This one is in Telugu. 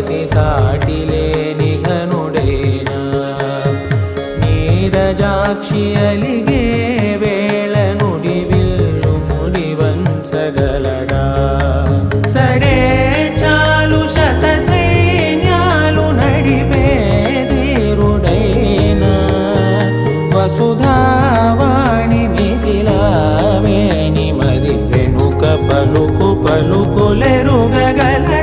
పతి సాటి లేని ఘనుడైనా నీరజాక్షి అలిగే వేళ నుడి విల్లు ముడి వంచగలడా సడే చాలు శత సైన్యాలు నడిపే ధీరుడైనా వసుధావాణి మిథిలావేణి మది వెనుక పలుకు పలుకులెరుగగల